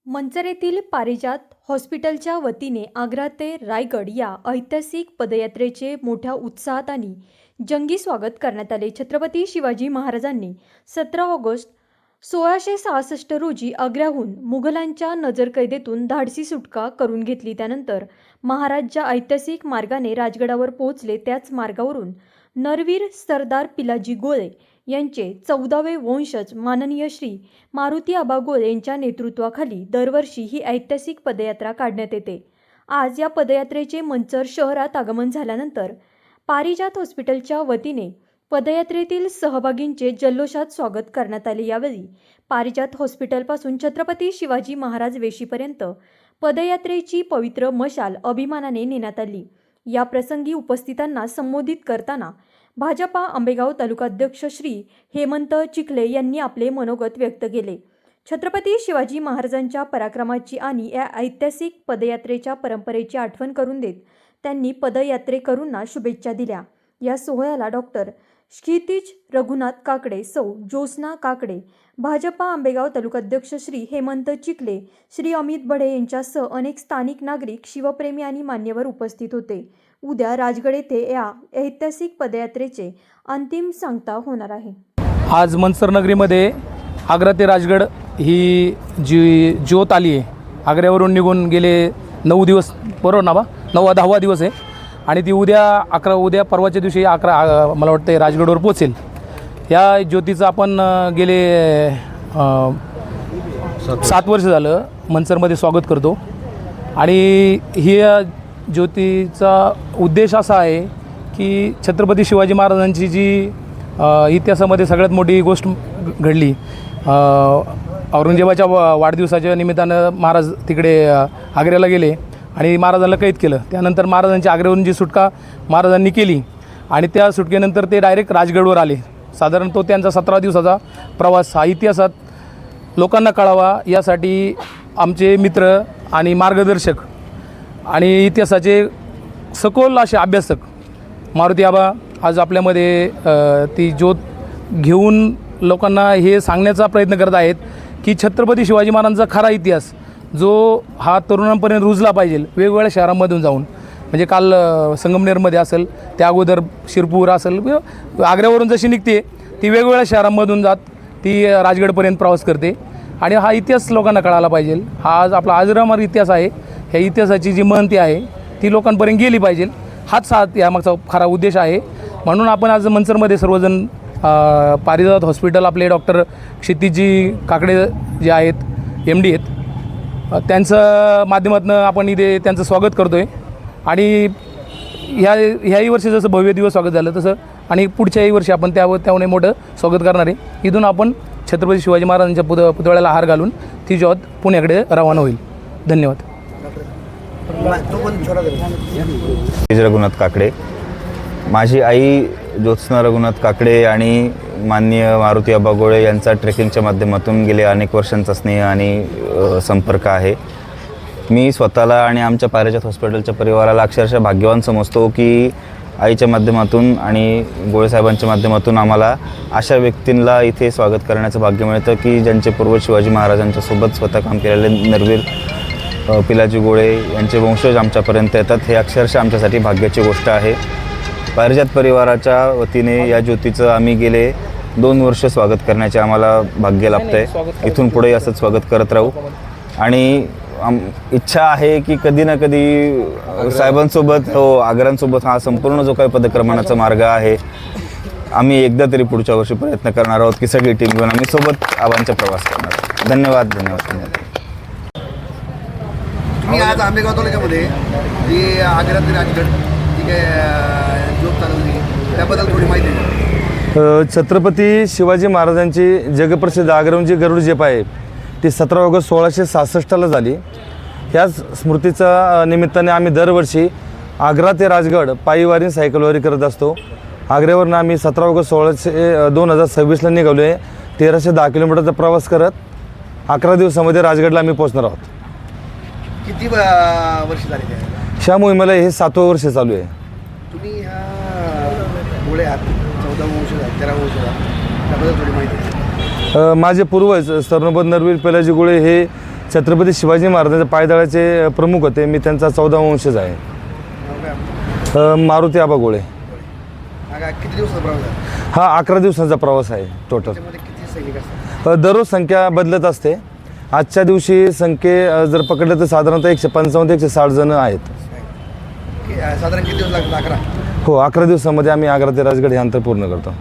मंचर येथील पारिजात हॉस्पिटलच्या वतीने आग्रा ते रायगड या ऐतिहासिक पदयात्रेचे मोठ्या उत्साहात आणि जंगी स्वागत करण्यात आले। छत्रपती शिवाजी महाराजांनी 17 ऑगस्ट 1666 रोजी आग्र्याहून मुघलांच्या नजरकैदेतून धाडसी सुटका करून घेतली। त्यानंतर महाराज ज्या ऐतिहासिक मार्गाने राजगडावर पोहोचले त्याच मार्गावरून नरवीर सरदार पिलाजी गोळे यांचे 14वे वंशज माननीय श्री मारुती आबा गोळे यांच्या नेतृत्वाखाली दरवर्षी ही ऐतिहासिक पदयात्रा काढण्यात येते। आज या पदयात्रेचे मंचर शहरात आगमन झाल्यानंतर पारिजात हॉस्पिटलच्या वतीने पदयात्रेतील सहभागींचे जल्लोषात स्वागत करण्यात आले। यावेळी पारिजात हॉस्पिटलपासून छत्रपती शिवाजी महाराज वेशीपर्यंत पदयात्रेची पवित्र मशाल अभिमानाने नेण्यात आली। या प्रसंगी उपस्थितांना संबोधित करताना भाजपा आंबेगाव तालुकाध्यक्ष श्री हेमंत चिखले यांनी आपले मनोगत व्यक्त केले। छत्रपती शिवाजी महाराजांच्या पराक्रमाची आणि या ऐतिहासिक पदयात्रेच्या परंपरेची आठवण करून देत त्यांनी पदयात्रेकरूंना शुभेच्छा दिल्या। या सोहळ्याला डॉक्टर क्षितिज रघुनाथ काकडे, सौ ज्योत्स्ना काकडे, भाजपा आंबेगाव तालुकाध्यक्ष श्री हेमंत चिखले, श्री अमित बढे यांच्यासह अनेक स्थानिक नागरिक, शिवप्रेमी आणि मान्यवर उपस्थित होते। उद्या राजगड येथे या ऐतिहासिक पदयात्रेचे अंतिम सांगता होणार आहे। आज मंचर नगरीमध्ये आग्रा ते राजगड ही जी ज्योत आली आहे। आग्र्यावरून निघून गेले 9 दिवस, बरोबर ना बा, 9वा-10वा दिवस आहे आणि ती उद्या परवाच्या दिवशी मला वाटतं राजगडवर पोचेल। या ज्योतीचं आपण गेले 7 वर्ष झालं मंचरमध्ये स्वागत करतो आणि ही ज्योतीचा उद्देश असा आहे की छत्रपती शिवाजी महाराजांची जी इतिहासामध्ये सगळ्यात मोठी गोष्ट घडली, औरंगजेबाच्या वाढदिवसाच्या निमित्तानं महाराज तिकडे आग्र्याला गेले आणि महाराजांना कैद केलं। त्यानंतर महाराजांची आग्र्यावरून जी सुटका महाराजांनी केली आणि त्या सुटकेनंतर ते डायरेक्ट राजगडवर आले। साधारण तो त्यांचा 17 दिवसाचा प्रवास हा इतिहासात लोकांना कळावा यासाठी आमचे मित्र आणि मार्गदर्शक आणि इतिहासाचे सखोल असे अभ्यासक मारुती आबा आज आपल्यामध्ये ती ज्योत घेऊन लोकांना हे सांगण्याचा प्रयत्न करत आहेत की छत्रपती शिवाजी महाराजांचा खरा इतिहास जो हा तरुणांपर्यंत रुजला पाहिजे, वेगवेगळ्या शहरांमधून जाऊन, म्हणजे काल संगमनेरमध्ये असेल, त्या अगोदर शिरपूर असेल, आग्र्यावरून जशी निघते ती वेगवेगळ्या शहरांमधून जात ती राजगडपर्यंत प्रवास करते आणि हा इतिहास लोकांना कळायला पाहिजे। हा आज आपला अजरामर इतिहास आहे। ह्या इतिहासाची जी महंती आहे ती लोकांपर्यंत गेली पाहिजे, हाच यामागचा खरा उद्देश आहे। म्हणून आपण आज मंचरमध्ये सर्वजण पारिजात हॉस्पिटल आपले डॉक्टर क्षितिजी काकडे जे आहेत, MD आहेत, त्यांचं माध्यमातून आपण इथे त्यांचं स्वागत करतो आहे आणि ह्याही वर्षी जसं भव्य दिवस स्वागत झालं तसं आणि पुढच्याही वर्षी आपण त्याने मोठं स्वागत करणार आहे। इथून आपण छत्रपती शिवाजी महाराजांच्या पुतळ्याला हार घालून ती ज्योत पुण्याकडे रवाना होईल। धन्यवाद। रघुनाथ काकडे, माझी आई ज्योत्स्ना रघुनाथ काकडे आणि माननीय मारुती आबा गोळे यांचा ट्रेकिंगच्या माध्यमातून गेले अनेक वर्षांचा स्नेह आणि संपर्क आहे। मी स्वतःला आणि आमच्या पारिजात हॉस्पिटलच्या परिवाराला अक्षरशः भाग्यवान समजतो की आईच्या माध्यमातून आणि गोळेसाहेबांच्या माध्यमातून आम्हाला अशा व्यक्तींना इथे स्वागत करण्याचं भाग्य मिळतं की ज्यांचे पूर्वज शिवाजी महाराजांच्या सोबत स्वतः काम केलेले नरवीर पिलाजी गोळे यांचे वंशज आमच्यापर्यंत येतात। हे अक्षरशः आमच्यासाठी भाग्याची गोष्ट आहे। पारिजात परिवाराच्या वतीने या ज्योतीचं आम्ही गेले 2 वर्ष स्वागत करण्याचे आम्हाला भाग्य लाभतं आहे। इथून पुढे असंच स्वागत करत राहू आणि इच्छा आहे की कधी ना कधी साहेबांसोबत आग्र्यांसोबत हा संपूर्ण जो काही पदक्रमणाचा मार्ग आहे आम्ही एकदा तरी पुढच्या वर्षी प्रयत्न करणार आहोत की सगळी टीम घेऊन आम्ही सोबत आबांचा प्रवास करणार। धन्यवाद। तुम्ही आज आंबेगाव तालुक्यामध्ये जी आग्रा ते राजगड ठीक आहे ज्योत चालवली त्याबद्दल थोडी माहिती द्या। छत्रपती शिवाजी महाराजांची जगप्रसिद्ध आग्र्याहून जी गरुड झेप आहे ती 17 ऑगस्ट 1666ला झाली। ह्याच स्मृतीच्या निमित्ताने आम्ही दरवर्षी आग्रा ते राजगड पायीवारी सायकलवारी करत असतो। आग्र्यावरून आम्ही 17 ऑगस्ट 2026ला निघालो आहे। 1310 किलोमीटरचा प्रवास करत 11 दिवसामध्ये राजगडला आम्ही पोहोचणार आहोत। किती वर्ष झाली ह्या मोहिमेला हे 7वं वर्ष चालू आहे। तुम्ही ह्या गोळे आहात, 14 वंश आहेत, 13 वंश आहेत, त्याबद्दल थोडी माहिती द्या। माझे पूर्वज सरनोबत नरवीर पिलाजी गोळे हे छत्रपती शिवाजी महाराजांच्या पायदळाचे प्रमुख होते. मी त्यांचा 14वा वंशज आहे. नाव काय? मारुती आबा गोळे. किती दिवसाचा प्रवास आहे? हा 11 दिवसांचा प्रवास आहे टोटल. त्याच्यामध्ये किती सैनिक असतात? दररोज संख्या बदलत असते. आजच्या दिवशी जर पकडलं तर साधारणतः 155 ते 160 जण आहेत. साधारण किती दिवस लागतात? 11. हो, 11 दिवसामध्ये आम्ही आग्रा ते राजगड हे अंतर पूर्ण करतो.